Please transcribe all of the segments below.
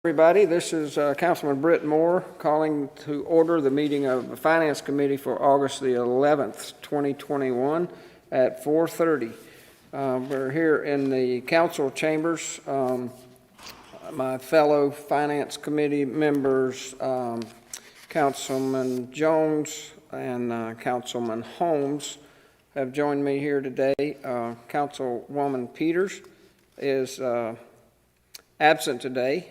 Everybody, this is Councilman Britt Moore calling to order the meeting of the Finance Committee for August the 11th, 2021 at 4:30. We're here in the council chambers. My fellow Finance Committee members, Councilman Jones and Councilman Holmes, have joined me here today. Councilwoman Peters is absent today.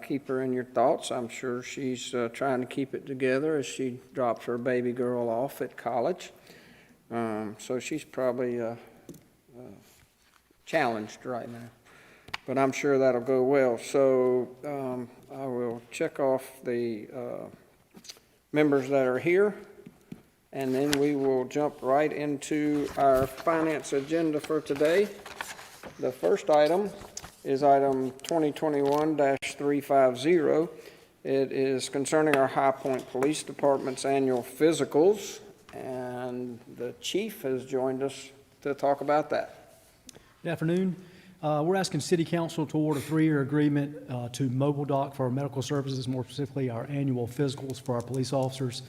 Keep her in your thoughts. I'm sure she's trying to keep it together as she drops her baby girl off at college. So she's probably challenged right now, but I'm sure that'll go well. So I will check off the members that are here, and then we will jump right into our finance agenda for today. The first item is item 2021-350. It is concerning our High Point Police Department's annual physicals, and the chief has joined us to talk about that. Good afternoon. We're asking City Council to award a 3-year agreement to Mobile Doc for our medical services, more specifically our annual physicals for our police officers.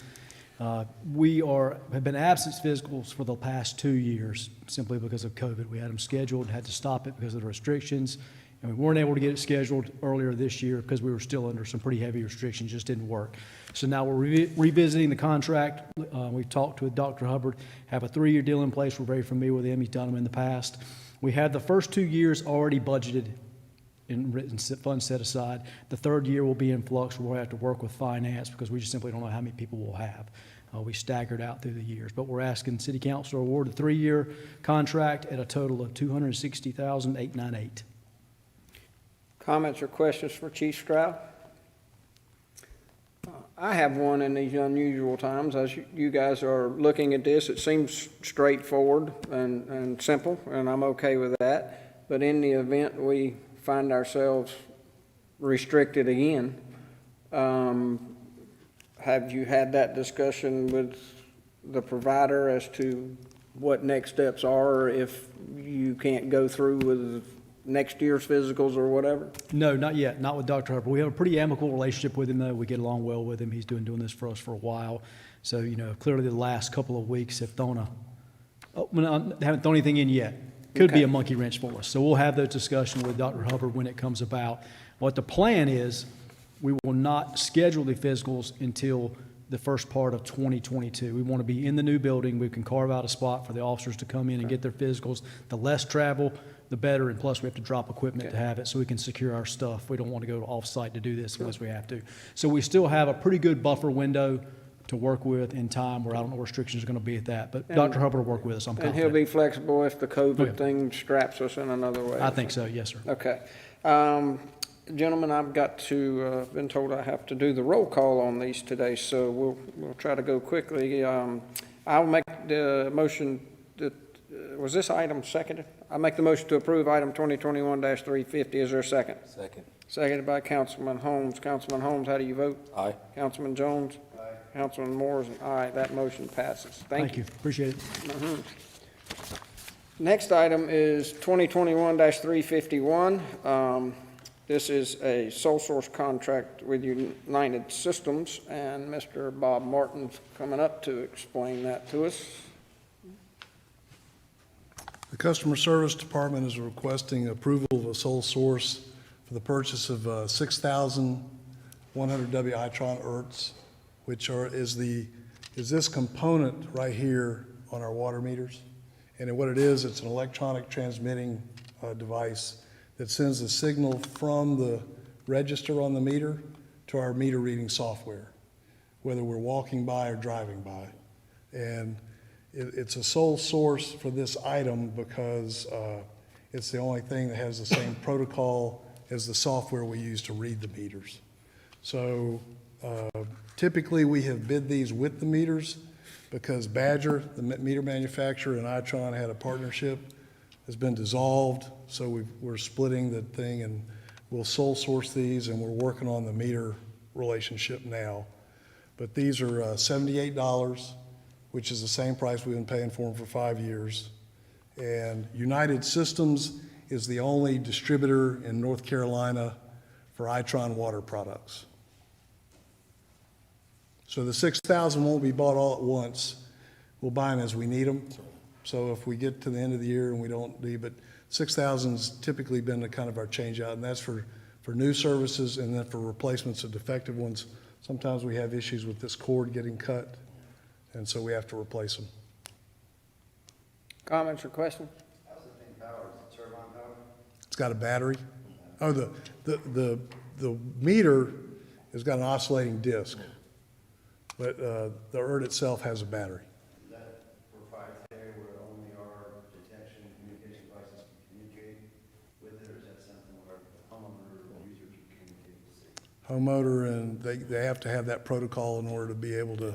We have been absent physicals for the past 2 years simply because of COVID. We had them scheduled, had to stop it because of the restrictions, and we weren't able to get it scheduled earlier this year because we were still under some pretty heavy restrictions, just didn't work. So now we're revisiting the contract. We've talked with Dr. Hubbard, have a 3-year deal in place. We're very familiar with him. He's done them in the past. We had the first 2 years already budgeted and written funds set aside. The third year will be in flux. We'll have to work with finance because we just simply don't know how many people we'll have. We staggered out through the years, but we're asking City Council to award a 3-year contract at a total of $260,898. Comments or questions for Chief Stroud? I have one in these unusual times. As you guys are looking at this, it seems straightforward and simple, and I'm okay with that. But in the event we find ourselves restricted again, have you had that discussion with the provider as to what next steps are if you can't go through with next year's physicals or whatever? No, not yet. Not with Dr. Hubbard. We have a pretty amicable relationship with him, though. We get along well with him. He's doing this for us for a while. So, clearly the last couple of weeks have they haven't thrown anything in yet. Could be a monkey wrench for us. So we'll have those discussions with Dr. Hubbard when it comes about. What the plan is, we will not schedule the physicals until the first part of 2022. We want to be in the new building. We can carve out a spot for the officers to come in and get their physicals. The less travel, the better, and plus we have to drop equipment to have it so we can secure our stuff. We don't want to go off-site to do this unless we have to. So we still have a pretty good buffer window to work with in time where I don't know restrictions are going to be at that. But Dr. Hubbard will work with us, I'm confident. And he'll be flexible if the COVID thing straps us in another way. I think so, yes, sir. Okay. Gentlemen, I've got to, been told I have to do the roll call on these today, so we'll try to go quickly. I'll make the motion that, was this item seconded? I make the motion to approve item 2021-350. Is there a second? Second. Seconded by Councilman Holmes. Councilman Holmes, how do you vote? Aye. Councilman Jones? Aye. Councilman Moore is an aye. That motion passes. Thank you. Appreciate it. Next item is 2021-351. This is a sole source contract with United Systems, and Mr. Bob Martin's coming up to explain that to us. The Customer Service Department is requesting approval of a sole source for the purchase of 6,100 WItron ERTs, which is this component right here on our water meters. And what it is, it's an electronic transmitting device that sends a signal from the register on the meter to our meter reading software, whether we're walking by or driving by. And it's a sole source for this item because it's the only thing that has the same protocol as the software we use to read the meters. So typically we have bid these with the meters because Badger, the meter manufacturer, and Itron had a partnership, has been dissolved, so we're splitting the thing, and we'll sole source these, and we're working on the meter relationship now. But these are $78, which is the same price we've been paying for them for 5 years. And United Systems is the only distributor in North Carolina for Itron water products. So the 6,000 won't be bought all at once. We'll buy them as we need them. So if we get to the end of the year and we don't need, but 6,000's typically been the kind of our change out, and that's for new services and then for replacements of defective ones. Sometimes we have issues with this cord getting cut, and so we have to replace them. Comments or questions? How's the thing powered? Is it turbine powered? It's got a battery. Oh, the meter has got an oscillating disc, but the ERT itself has a battery. Is that proprietary where only our detection communication devices can communicate with it, or is that something where the homeowner or user can communicate with the city? Homeowner, and they have to have that protocol in order to be able to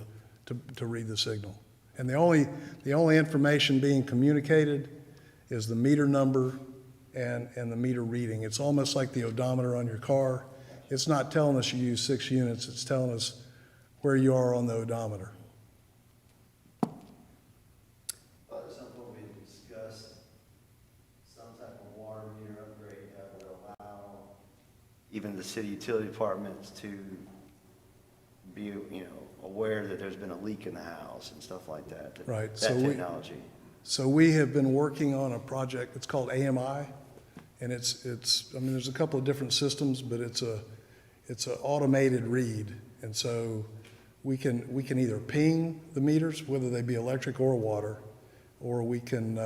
read the signal. And the only information being communicated is the meter number and the meter reading. It's almost like the odometer on your car. It's not telling us you use 6 units, it's telling us where you are on the odometer. But at some point we discussed some type of water meter upgrade that would allow even the city utility departments to be, aware that there's been a leak in the house and stuff like that. Right, That so we- technology. So we have been working on a project, it's called AMI, and it's there's a couple of different systems, but it's a automated read. And so we can either ping the meters, whether they be electric or water, or we can,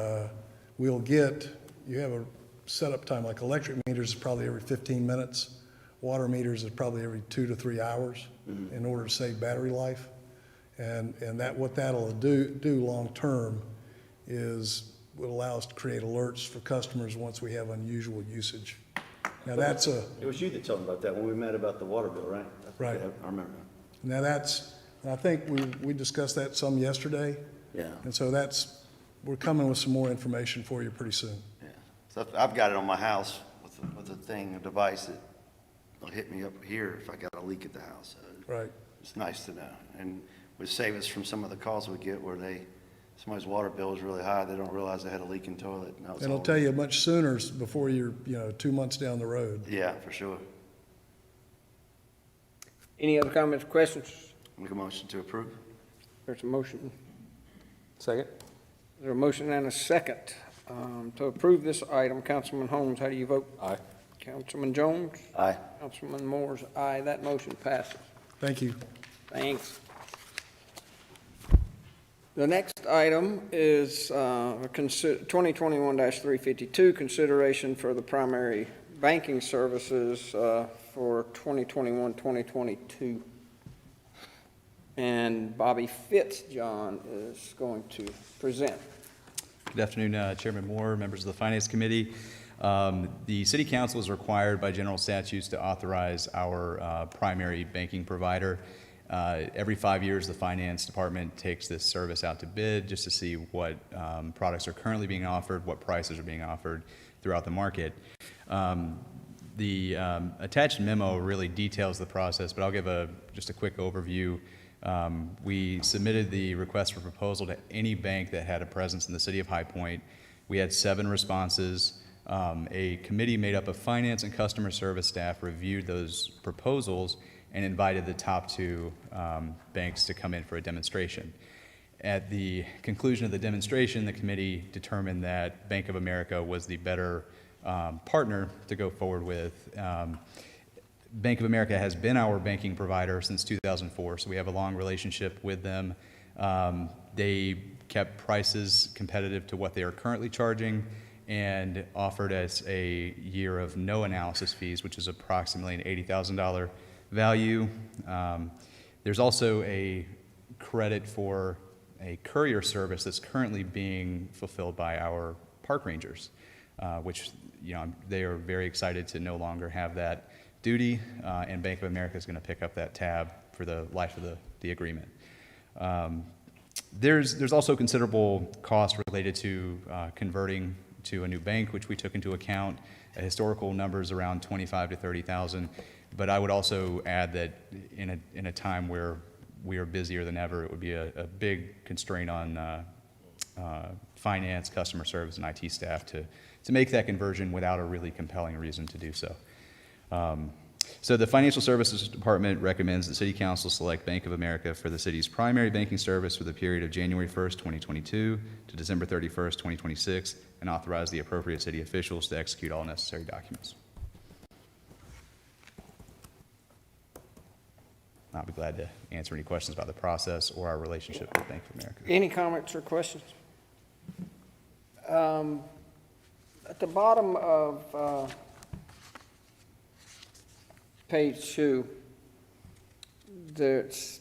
you have a setup time, like electric meters is probably every 15 minutes. Water meters is probably every 2 to 3 hours in order to save battery life. And what that'll do long-term is will allow us to create alerts for customers once we have unusual usage. Now that's It was you that told me about that when we met about the water bill, right? Right. I remember. I think we discussed that some yesterday. Yeah. And so we're coming with some more information for you pretty soon. Yeah. So I've got it on my house with a device that will hit me up here if I got a leak at the house. So Right. it's nice to know. And would save us from some of the calls we get where somebody's water bill is really high, they don't realize they had a leaking toilet. And that was And it'll all- tell you much sooner before you're, 2 months down the road. Yeah, for sure. Any other comments or questions? Make a motion to approve. There's a motion. Second. There's a motion and a second to approve this item. Councilman Holmes, how do you vote? Aye. Councilman Jones? Aye. Councilman Moore's aye. That motion passes. Thank you. Thanks. The next item is 2021-352, consideration for the primary banking services for 2021-2022. And Bobby Fitzjohn is going to present. Good afternoon, Chairman Moore, members of the Finance Committee. The City Council is required by general statutes to authorize our primary banking provider. Every 5 years, the Finance Department takes this service out to bid just to see what products are currently being offered, what prices are being offered throughout the market. The attached memo really details the process, but I'll give just a quick overview. We submitted the request for proposal to any bank that had a presence in the city of High Point. We had 7 responses. A committee made up of finance and customer service staff reviewed those proposals and invited the top 2 banks to come in for a demonstration. At the conclusion of the demonstration, the committee determined that Bank of America was the better partner to go forward with. Bank of America has been our banking provider since 2004, so we have a long relationship with them. They kept prices competitive to what they are currently charging and offered us a year of no analysis fees, which is approximately an $80,000 value. There's also a credit for a courier service that's currently being fulfilled by our park rangers, which they are very excited to no longer have that duty, and Bank of America is going to pick up that tab for the life of the agreement. There's also considerable cost related to converting to a new bank, which we took into account. Historical numbers around $25,000 to $30,000, but I would also add that in a time where we are busier than ever, it would be a big constraint on finance, customer service, and IT staff to make that conversion without a really compelling reason to do so. So the Financial Services Department recommends the City Council select Bank of America for the city's primary banking service for the period of January 1st, 2022 to December 31st, 2026, and authorize the appropriate city officials to execute all necessary documents. I'll be glad to answer any questions about the process or our relationship with Bank of America. Any comments or questions? At the bottom of page 2,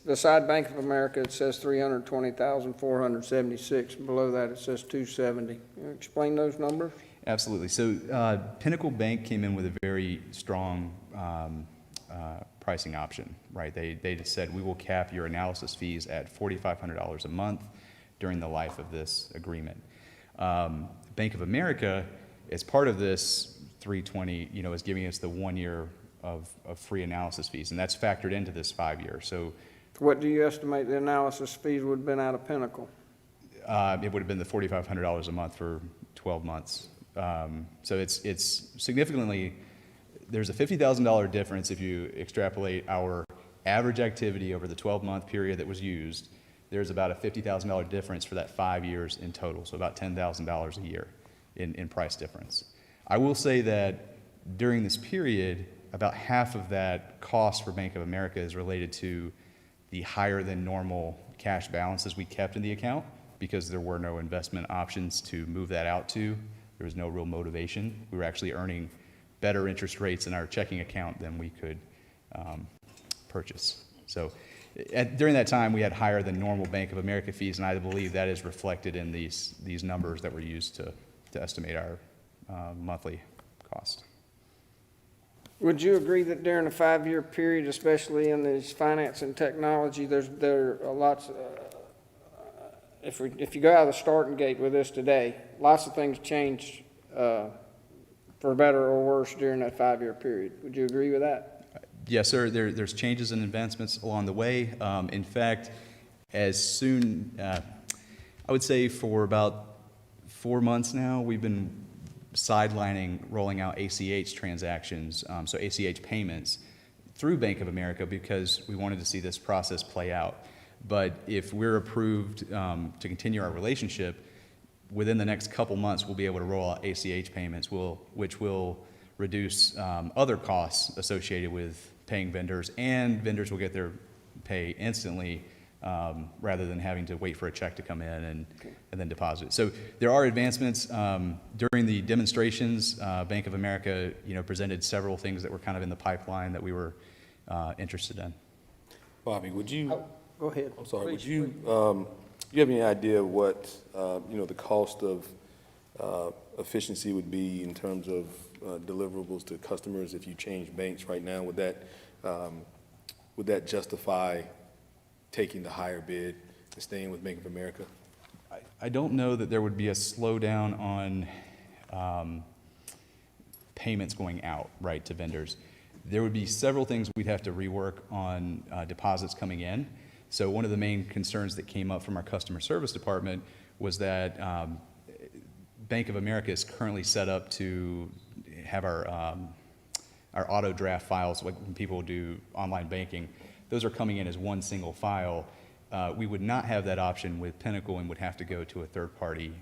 beside Bank of America, it says 320,476. Below that, it says 270. Can you explain those numbers? Absolutely. So Pinnacle Bank came in with a very strong pricing option, right? They just said, we will cap your analysis fees at $4,500 a month during the life of this agreement. Bank of America, as part of this 320, is giving us the 1 year of free analysis fees, and that's factored into this 5 year. So What do you estimate the analysis fees would have been out of Pinnacle? it would have been the $4,500 a month for 12 months. So it's significantly, there's a $50,000 difference if you extrapolate our average activity over the 12-month period that was used. There's about a $50,000 difference for that 5 years in total, so about $10,000 a year in price difference. I will say that during this period, about half of that cost for Bank of America is related to the higher than normal cash balances we kept in the account because there were no investment options to move that out to. There was no real motivation. We were actually earning better interest rates in our checking account than we could purchase. So during that time, we had higher than normal Bank of America fees, and I believe that is reflected in these numbers that were used to estimate our monthly cost. Would you agree that during a 5-year period, especially in this finance and technology, there are lots, if you go out of the starting gate with this today, lots of things change for better or worse during that 5-year period. Would you agree with that? Yes, sir. There's changes and advancements along the way. In fact, as soon, I would say for about 4 months now, we've been sidelining rolling out ACH transactions, so ACH payments through Bank of America because we wanted to see this process play out. But if we're approved to continue our relationship, within the next couple months, we'll be able to roll out ACH payments, which will reduce other costs associated with paying vendors, and vendors will get their pay instantly rather than having to wait for a check to come in and then deposit it. So there are advancements. During the demonstrations, Bank of America, presented several things that were kind of in the pipeline that we were interested in. Bobby, would you, Go ahead. I'm sorry, would Please, you, you have any idea what, the cost of efficiency would be in terms of deliverables to customers if you change banks right now? Would that justify taking the higher bid and staying with Bank of America? I don't know that there would be a slowdown on payments going out, right, to vendors. There would be several things we'd have to rework on deposits coming in. So one of the main concerns that came up from our customer service department was that Bank of America is currently set up to have our auto draft files, like when people do online banking. Those are coming in as one single file. We would not have that option with Pinnacle and would have to go to a third-party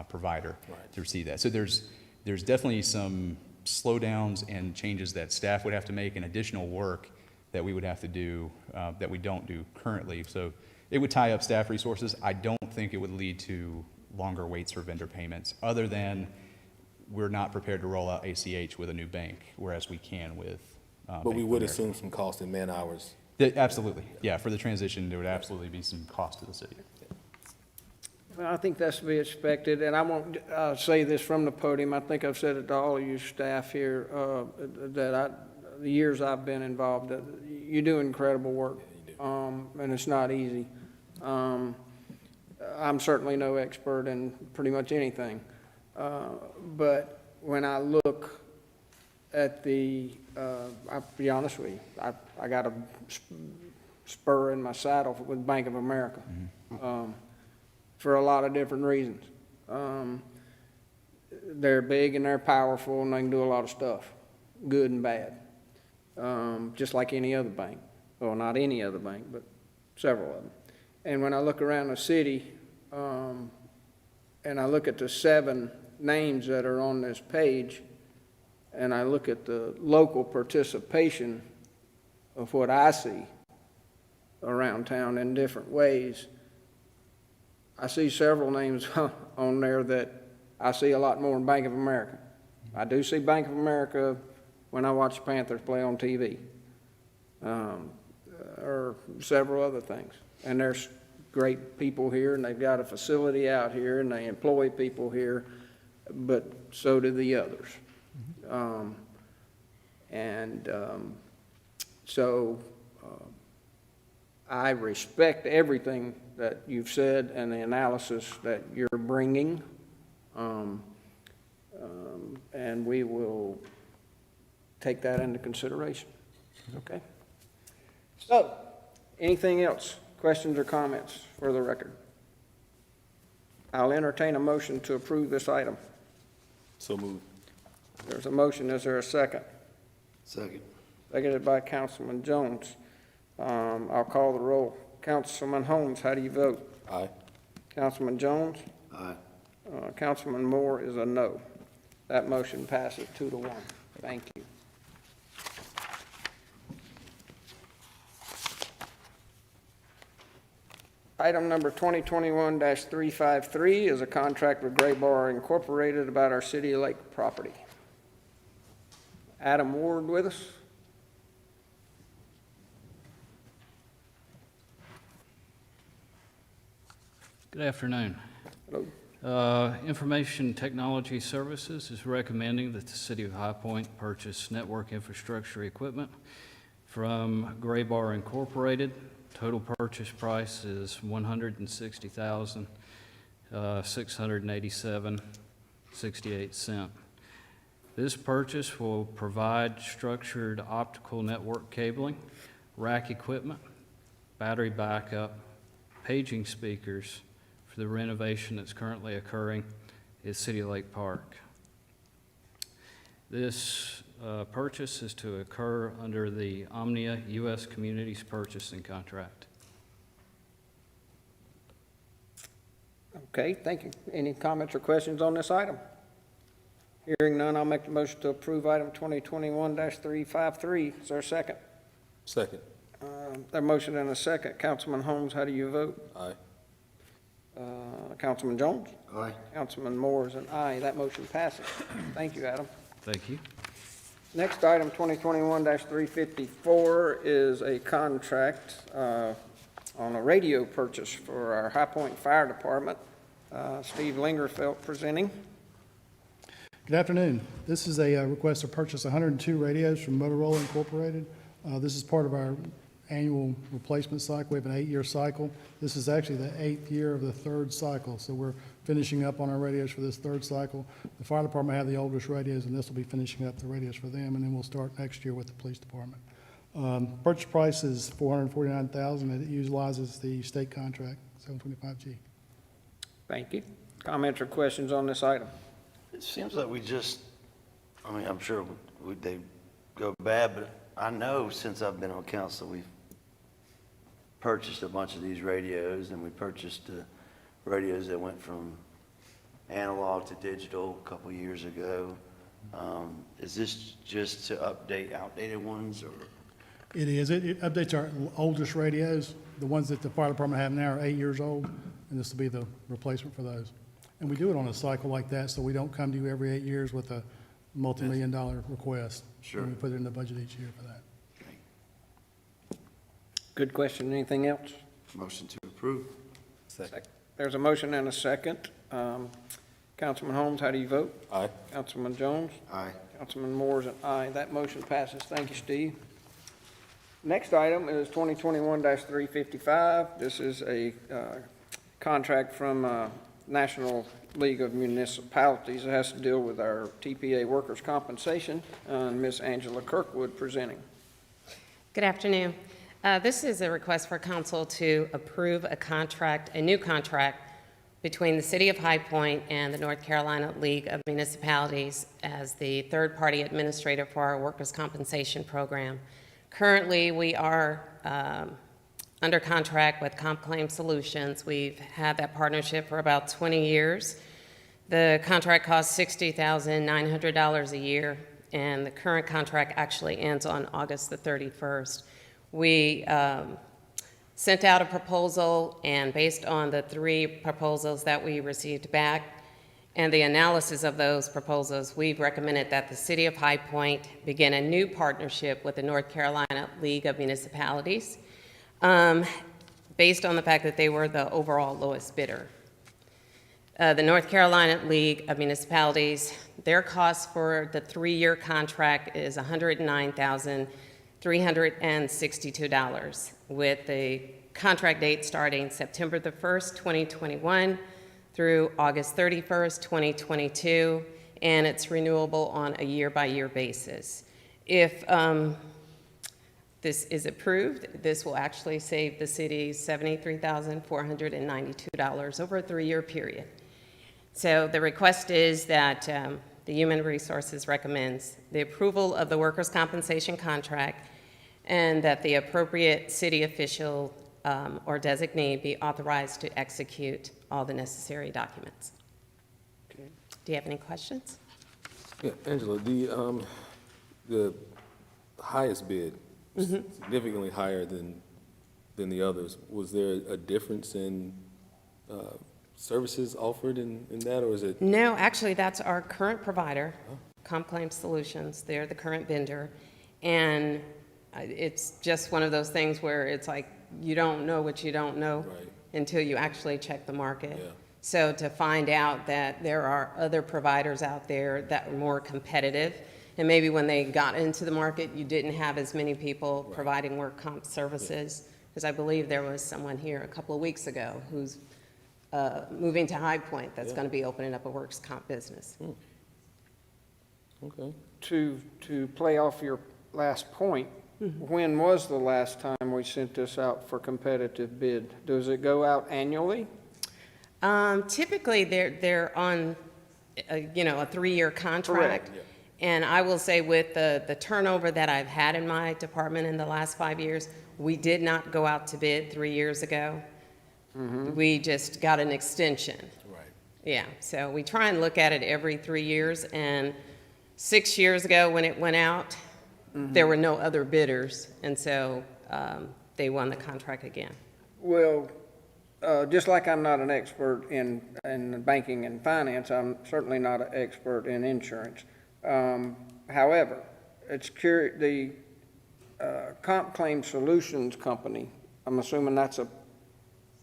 provider to receive that. So there's definitely some slowdowns and changes that staff would have to make and additional work that we would have to do that we don't do currently. So it would tie up staff resources. I don't think it would lead to longer waits for vendor payments, other than we're not prepared to roll out ACH with a new bank, whereas we can with But Bank we of would America. assume some cost in man hours. Absolutely, yeah. For the transition, there would absolutely be some cost to the city. Well, I think that's to be expected, and I won't say this from the podium. I think I've said it to all of you staff here, the years I've been involved, that you do incredible work, and it's not easy. I'm certainly no expert in pretty much anything, but when I look at I'll be honest with you, I got a spur in my saddle with Bank of America. For a lot of different reasons. They're big and they're powerful and they can do a lot of stuff, good and bad. just like any other bank. Well, not any other bank, but several of them. And when I look around the city, and I look at the 7 names that are on this page, and I look at the local participation of what I see around town in different ways, I see several names on there that I see a lot more than Bank of America. I do see Bank of America when I watch the Panthers play on TV, or several other things. And there's great people here, and they've got a facility out here, and they employ people here, but so do the others. So I respect everything that you've said and the analysis that you're bringing, and we will take that into consideration. Okay? So, anything else? Questions or comments for the record? I'll entertain a motion to approve this item. So moved. There's a motion. Is there a second? Second. Seconded by Councilman Jones. I'll call the roll. Councilman Holmes, how do you vote? Aye. Councilman Jones? Aye. Councilman Moore is a no. That motion passes 2-1. Thank you. Item number 2021-353 is a contract with Gray Bar Incorporated about our City Lake property. Adam Ward with us? Good afternoon. Hello. Information Technology Services is recommending that the City of High Point purchase network infrastructure equipment from Gray Bar Incorporated. Total purchase price is $160,687.68. This purchase will provide structured optical network cabling, rack equipment, battery backup, paging speakers, for the renovation that's currently occurring at City Lake Park. This purchase is to occur under the Omnia U.S. Communities Purchasing Contract. Okay, thank you. Any comments or questions on this item? Hearing none, I'll make the motion to approve item 2021-353. Is there a second? Second. There motion and a second. Councilman Holmes, how do you vote? Aye. Councilman Jones? Aye. Councilman Moore is an aye. That motion passes. Thank you, Adam. Thank you. Next item, 2021-354, is a contract on a radio purchase for our High Point Fire Department. Steve Lingerfeld presenting. Good afternoon. This is a request to purchase 102 radios from Motorola Incorporated. This is part of our annual replacement cycle. We have an 8-year cycle. This is actually the 8th year of the 3rd cycle, so we're finishing up on our radios for this 3rd cycle. The fire department have the oldest radios, and this will be finishing up the radios for them, and then we'll start next year with the police department. Purchase price is $449,000, and it utilizes the state contract, 725G. Thank you. Comments or questions on this item? It seems like I'm sure they go bad, but I know since I've been on council, we've purchased a bunch of these radios, and we purchased radios that went from analog to digital a couple years ago. Is this just to update outdated ones, or? It is. It updates our oldest radios. The ones that the fire department have now are 8 years old, and this will be the replacement for those. And we do it on a cycle like that, so we don't come to you every 8 years with a multi-million-dollar request. Sure. And we put it in the budget each year for that. Good question. Anything else? Motion to approve. Second. There's a motion and a second. Councilman Holmes, how do you vote? Aye. Councilman Jones? Aye. Councilman Moore is an aye. That motion passes. Thank you, Steve. Next item is 2021-355. This is a contract from National League of Municipalities. It has to deal with our TPA workers' compensation. Ms. Angela Kirkwood presenting. Good afternoon. This is a request for council to approve a new contract between the City of High Point and the North Carolina League of Municipalities as the third-party administrator for our workers' compensation program. Currently, we are under contract with CompClaim Solutions. We've had that partnership for about 20 years. The contract costs $60,900 a year, and the current contract actually ends on August the 31st. We sent out a proposal, and based on the 3 proposals that we received back and the analysis of those proposals, we've recommended that the City of High Point begin a new partnership with the North Carolina League of Municipalities, based on the fact that they were the overall lowest bidder. The North Carolina League of Municipalities, their cost for the 3-year contract is $109,362, with the contract date starting September the 1st, 2021 through August 31st, 2022, and it's renewable on a year-by-year basis. If this is approved, this will actually save the city $73,492 over a 3-year period. So the request is that the Human Resources recommends the approval of the workers' compensation contract and that the appropriate city official or designee be authorized to execute all the necessary documents. Okay. Do you have any questions? Yeah, Angela, the highest bid, significantly higher than the others. Was there a difference in services offered in that, or is it? No, actually, that's our current provider, CompClaim Solutions. They're the current vendor. And it's just one of those things where it's like you don't know what you don't know Right. until you actually check the market. Yeah. So to find out that there are other providers out there that are more competitive, and maybe when they got into the market, you didn't have as many people providing work comp services, because I believe there was someone here a couple of weeks ago who's moving to High Point that's going to be opening up a works comp business. Okay. To play off your last point, when was the last time we sent this out for competitive bid? Does it go out annually? Typically, they're on, a 3-year contract. Correct. Yeah. And I will say with the turnover that I've had in my department in the last 5 years, we did not go out to bid 3 years ago. We just got an extension. Right. Yeah, so we try and look at it every 3 years, and 6 years ago when it went out, there were no other bidders, and so they won the contract again. Well, just like I'm not an expert in banking and finance, I'm certainly not an expert in insurance. However, it's curious, the CompClaim Solutions Company, I'm assuming that's a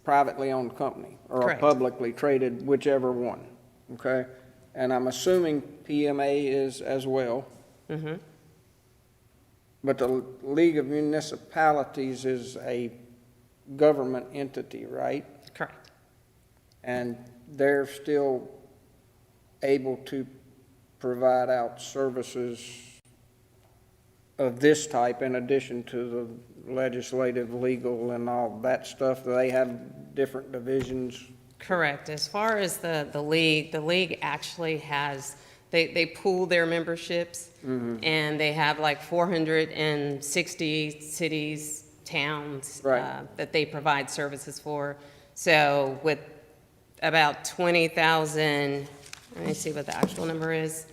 privately owned company or Correct. a publicly traded, whichever one, okay? And I'm assuming PMA is as well. But the League of Municipalities is a government entity, right? Correct. And they're still able to provide out services of this type in addition to the legislative, legal, and all that stuff. They have different divisions. Correct. As far as the league actually has, they pool their memberships, and they have like 460 cities, towns Right. that they provide services for. So with about 20,000, let me see what the actual number is.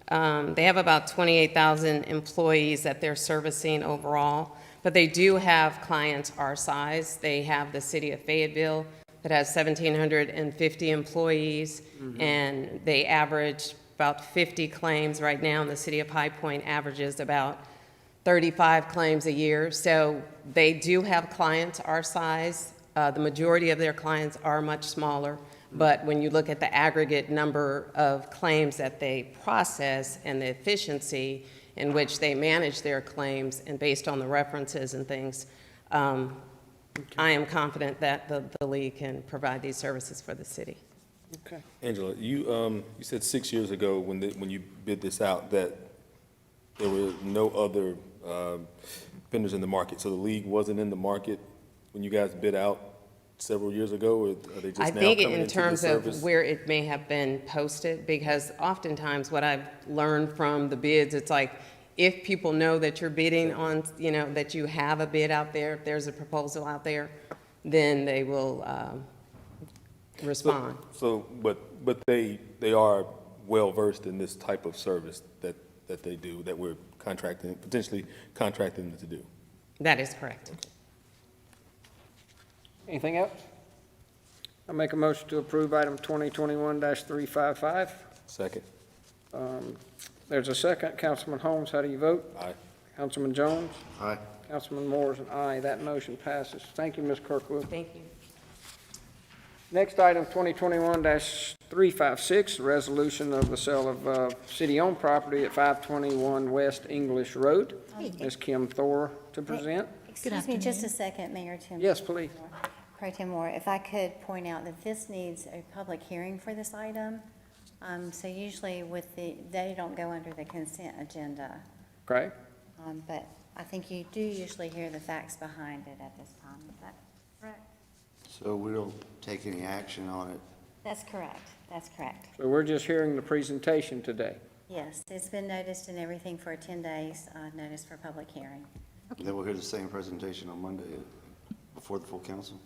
They have about 28,000 employees that they're servicing overall, but they do have clients our size. They have the city of Fayetteville that has 1,750 employees, and they average about 50 claims right now, and the city of High Point averages about 35 claims a year. So they do have clients our size. The majority of their clients are much smaller, but when you look at the aggregate number of claims that they process and the efficiency in which they manage their claims, and based on the references and things, I am confident that the league can provide these services for the city. Okay. Angela, you said 6 years ago when you bid this out that there were no other vendors in the market. So the league wasn't in the market when you guys bid out several years ago, or are they just now I coming think into in the terms service? of where it may have been posted, because oftentimes what I've learned from the bids, it's like, if people know that you're bidding on, that you have a bid out there, if there's a proposal out there, then they will respond. So, but they are well-versed in this type of service that they do, that we're potentially contracting them to do. That is correct. Anything else? I make a motion to approve item 2021-355. Second. There's a second. Councilman Holmes, how do you vote? Aye. Councilman Jones? Aye. Councilman Moore is an aye. That motion passes. Thank you, Ms. Kirkwood. Thank you. Next item, 2021-356, resolution of the sale of city-owned property at 521 West English Road. Ms. Kim Thor to present. Excuse me just a second, Mayor Tim. Yes, please. Pro Tem Moore, if I could point out that this needs a public hearing for this item. So usually they don't go under the consent agenda. Okay. But I think you do usually hear the facts behind it at this time. Is that correct? So we don't take any action on it? That's correct. That's correct. So we're just hearing the presentation today. Yes, it's been noticed and everything for 10 days, notice for public hearing. Then we'll hear the same presentation on Monday before the full council?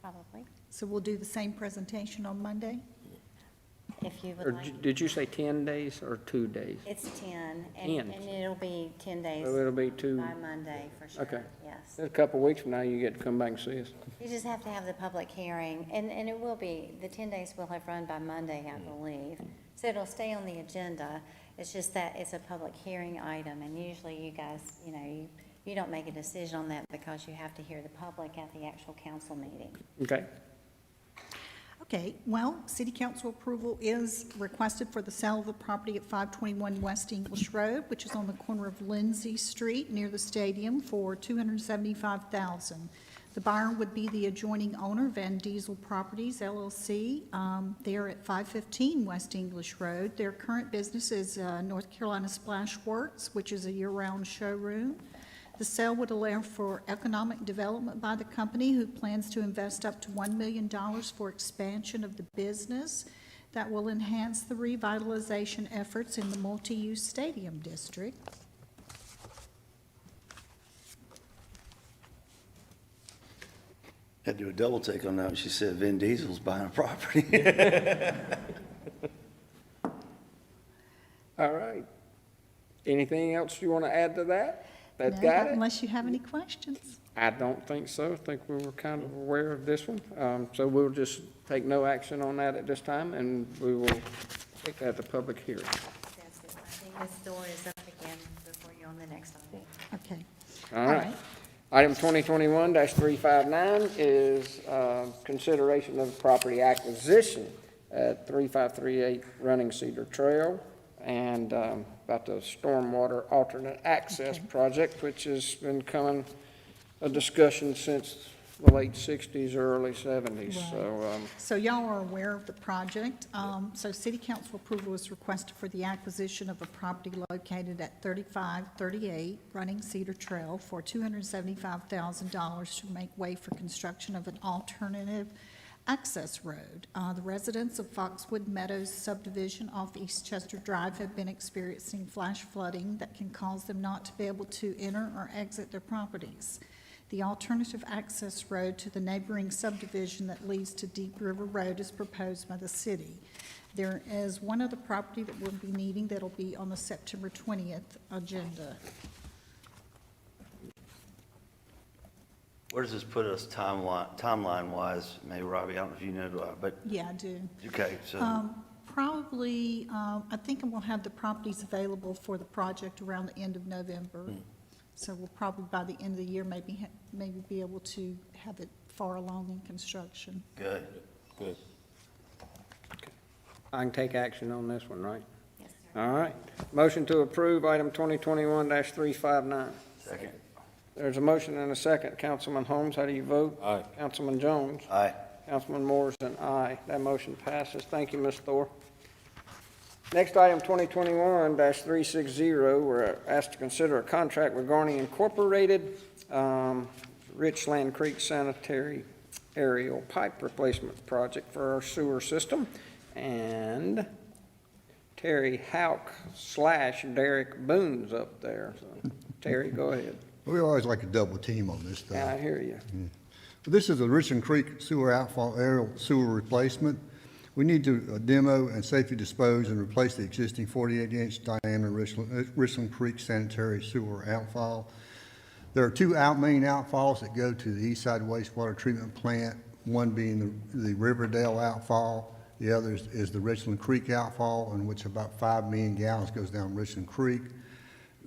Probably, So we'll do the same presentation on Monday? if you Or would like. did you say 10 days or 2 days? It's 10, 10. and it'll be 10 days So it'll be 2, by Monday for sure. Okay. Yes. a couple of weeks from now, you get to come back and see us. You just have to have the public hearing, and it will be, the 10 days will have run by Monday, I believe. So it'll stay on the agenda. It's just that it's a public hearing item, and usually you guys, you don't make a decision on that because you have to hear the public at the actual council meeting. Okay? Okay, well, city council approval is requested for the sale of the property at 521 West English Road, which is on the corner of Lindsay Street near the stadium, for $275,000. The buyer would be the adjoining owner, Van Diesel Properties LLC. They're at 515 West English Road. Their current business is North Carolina Splash Works, which is a year-round showroom. The sale would allow for economic development by the company, who plans to invest up to $1 million for expansion of the business that will enhance the revitalization efforts in the multi-use stadium district. Had to do a double take on that when she said Vin Diesel's buying a property. All right. Anything else you want to add to that? That No, got it? Unless you have any questions. I don't think so. I think we were kind of aware of this one. So we'll just take no action on that at this time, and we will take that to public hearing. That's it. I think Ms. Thor is up again before you on the next item. Okay. All right. Item 2021-359 is consideration of property acquisition at 3538 Running Cedar Trail, and about the stormwater alternate access project, which has been coming a discussion since the late 60s, early 70s. So y'all are aware of the project. So city council approval is requested for the acquisition of a property located at 3538 Running Cedar Trail for $275,000 to make way for construction of an alternative access road. The residents of Foxwood Meadows subdivision off East Chester Drive have been experiencing flash flooding that can cause them not to be able to enter or exit their properties. The alternative access road to the neighboring subdivision that leads to Deep River Road is proposed by the city. There is one other property that we'll be needing that'll be on the September 20th agenda. Where does this put us timeline-wise? Maybe Robbie, I don't know if you know, but, Yeah, I do. okay, so, Probably, I think we'll have the properties available for the project around the end of November. So we'll probably, by the end of the year, maybe be able to have it far along in construction. good. Good. I can take action on this one, right? Yes, sir. All right. Motion to approve item 2021-359. Second. There's a motion and a second. Councilman Holmes, how do you vote? Aye. Councilman Jones? Aye. Councilman Moore is an aye. That motion passes. Thank you, Ms. Thor. Next item, 2021-360, we're asked to consider a contract regarding Incorporated Richland Creek Sanitary aerial pipe replacement project for our sewer system. And Terry Hauk / Derek Boone's up there. So, Terry, go ahead. We always like a double team on this stuff. Yeah, I hear you. This is a Richland Creek sewer outfall aerial sewer replacement. We need to demo and safely dispose and replace the existing 48-inch diameter Richland Creek sanitary sewer outfall. There are two main outfalls that go to the Eastside Wastewater Treatment Plant, one being the Riverdale outfall. The other is the Richland Creek outfall, in which about 5 million gallons goes down Richland Creek.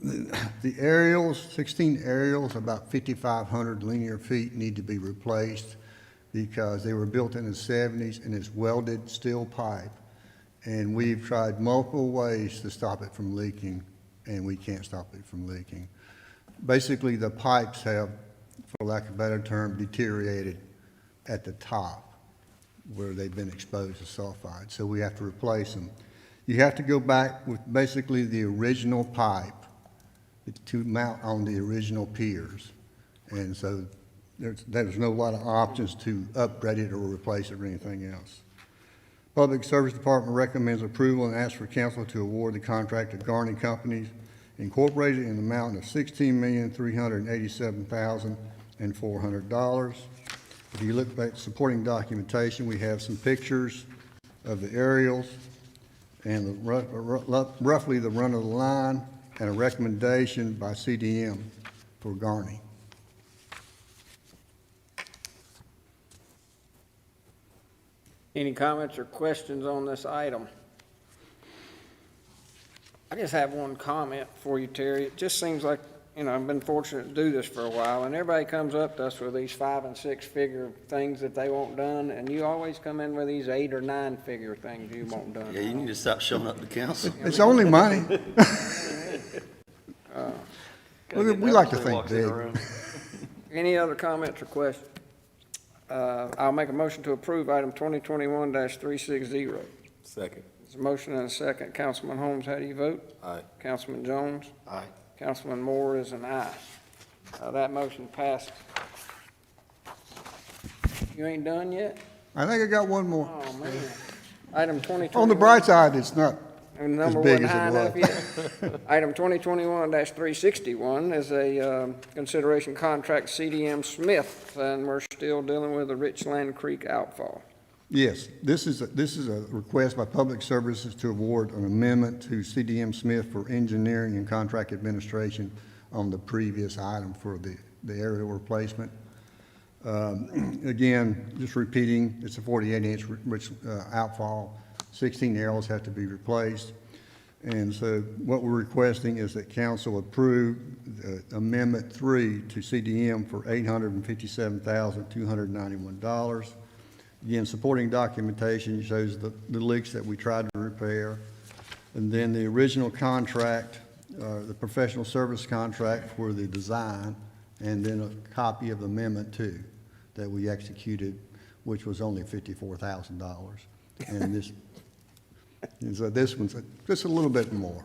The aerials, 16 aerials, about 5,500 linear feet need to be replaced because they were built in the 70s and it's welded steel pipe. And we've tried multiple ways to stop it from leaking, and we can't stop it from leaking. Basically, the pipes have, for lack of a better term, deteriorated at the top where they've been exposed to sulfide, so we have to replace them. You have to go back with basically the original pipe to mount on the original piers. And so there's no lot of options to upgrade it or replace it or anything else. Public Service Department recommends approval and asks for council to award the contract to Garney Companies Incorporated in the amount of $16,387,400. If you look back at supporting documentation, we have some pictures of the aerials and roughly the run of the line, and a recommendation by CDM for Garney. Any comments or questions on this item? I just have one comment for you, Terry. It just seems like, I've been fortunate to do this for a while, and everybody comes up to us with these 5- and 6-figure things that they want done, and you always come in with these 8- or 9-figure things you want done. Yeah, you need to stop showing up to council. It's only money. We like to think big. Any other comments or questions? I'll make a motion to approve item 2021-360. Second. There's a motion and a second. Councilman Holmes, how do you vote? Aye. Councilman Jones? Aye. Councilman Moore is an aye. That motion passed. You ain't done yet? I think I got one more. Oh, man. Item 2021. On the bright side, it's not And as number big wasn't as high it enough was. yet. Item 2021-361 is a consideration contract CDM Smith, and we're still dealing with the Richland Creek outfall. Yes, this is a request by Public Services to award an amendment to CDM Smith for engineering and contract administration on the previous item for the aerial replacement. Again, just repeating, it's a 48-inch outfall. 16 aerials have to be replaced. And so what we're requesting is that council approve Amendment 3 to CDM for $857,291. Again, supporting documentation shows the leaks that we tried to repair. And then the original contract, the professional service contract for the design, and then a copy of Amendment 2 that we executed, which was only $54,000. And this, and so this one's just a little bit more.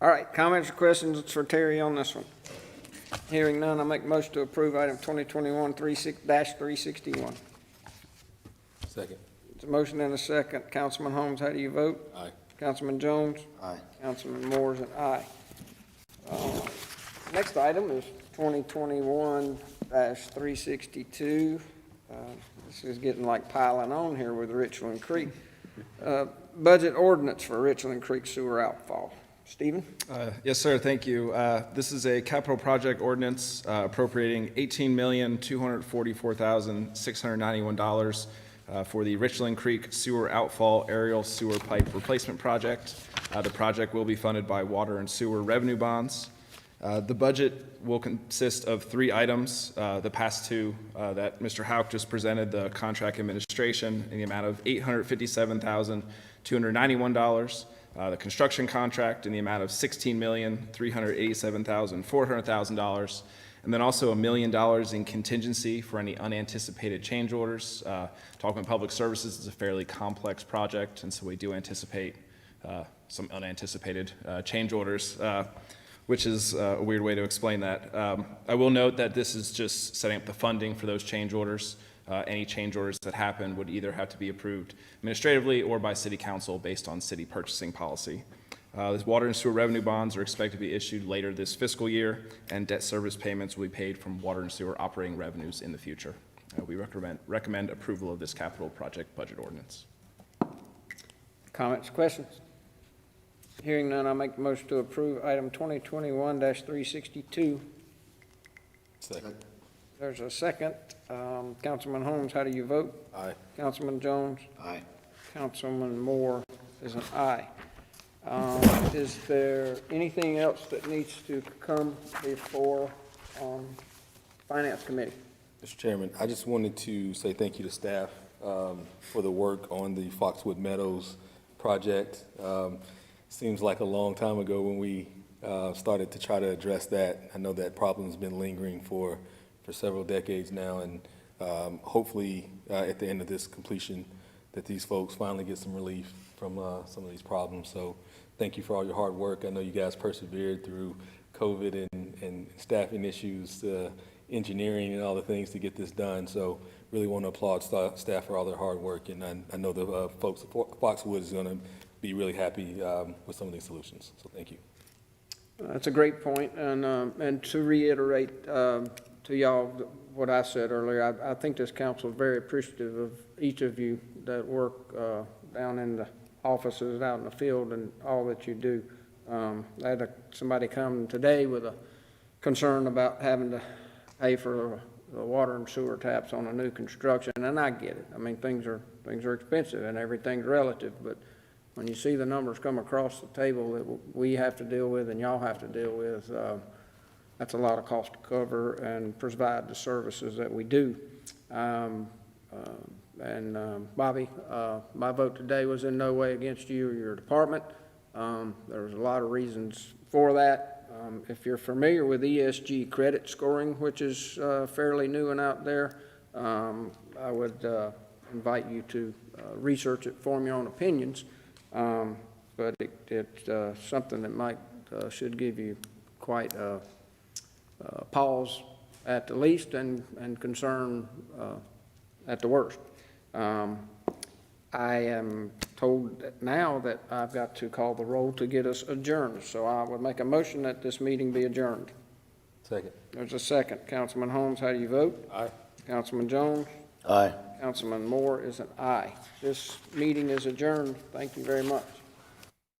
All right, comments or questions for Terry on this one? Hearing none, I'll make a motion to approve item 2021-361. Second. There's a motion and a second. Councilman Holmes, how do you vote? Aye. Councilman Jones? Aye. Councilman Moore is an aye. Next item is 2021-362. This is getting like piling on here with Richland Creek. Budget ordinance for Richland Creek sewer outfall. Stephen? Yes, sir, thank you. This is a capital project ordinance appropriating $18,244,691 for the Richland Creek Sewer Outfall Aerial Sewer Pipe Replacement Project. The project will be funded by water and sewer revenue bonds. The budget will consist of 3 items. The past 2 that Mr. Hauk just presented, the contract administration in the amount of $857,291. The construction contract in the amount of $16,387,400, and then also $1 million in contingency for any unanticipated change orders. Talking Public Services is a fairly complex project, and so we do anticipate some unanticipated change orders. which is a weird way to explain that. I will note that this is just setting up the funding for those change orders. Any change orders that happen would either have to be approved administratively or by city council based on city purchasing policy. These water and sewer revenue bonds are expected to be issued later this fiscal year, and debt service payments will be paid from water and sewer operating revenues in the future. We recommend approval of this capital project budget ordinance. Comments, questions? Hearing none, I'll make the motion to approve item 2021-362. Second. There's a second. Councilman Holmes, how do you vote? Aye. Councilman Jones? Aye. Councilman Moore is an aye. Is there anything else that needs to come before Finance Committee? Mr. Chairman, I just wanted to say thank you to staff for the work on the Foxwood Meadows project. Seems like a long time ago when we started to try to address that. I know that problem's been lingering for several decades now, and hopefully at the end of this completion that these folks finally get some relief from some of these problems. So thank you for all your hard work. I know you guys persevered through COVID and staffing issues, engineering and all the things to get this done. So really want to applaud staff for all their hard work, and I know the folks at Foxwood is going to be really happy with some of these solutions. So thank you. That's a great point, and to reiterate to y'all what I said earlier, I think this council is very appreciative of each of you that work down in the offices, out in the field, and all that you do. I had somebody come today with a concern about having to pay for the water and sewer taps on a new construction, and I get it. I mean, things are expensive and everything's relative, but when you see the numbers come across the table that we have to deal with and y'all have to deal with, that's a lot of cost to cover and provide the services that we do. Bobby, my vote today was in no way against you or your department. There was a lot of reasons for that. If you're familiar with ESG credit scoring, which is fairly new and out there, I would invite you to research it, form your own opinions. But it's something that might should give you quite a pause at the least and concern at the worst. I am told that now that I've got to call the roll to get us adjourned. So I would make a motion that this meeting be adjourned. Second. There's a second. Councilman Holmes, how do you vote? Aye. Councilman Jones? Aye. Councilman Moore is an aye. This meeting is adjourned. Thank you very much.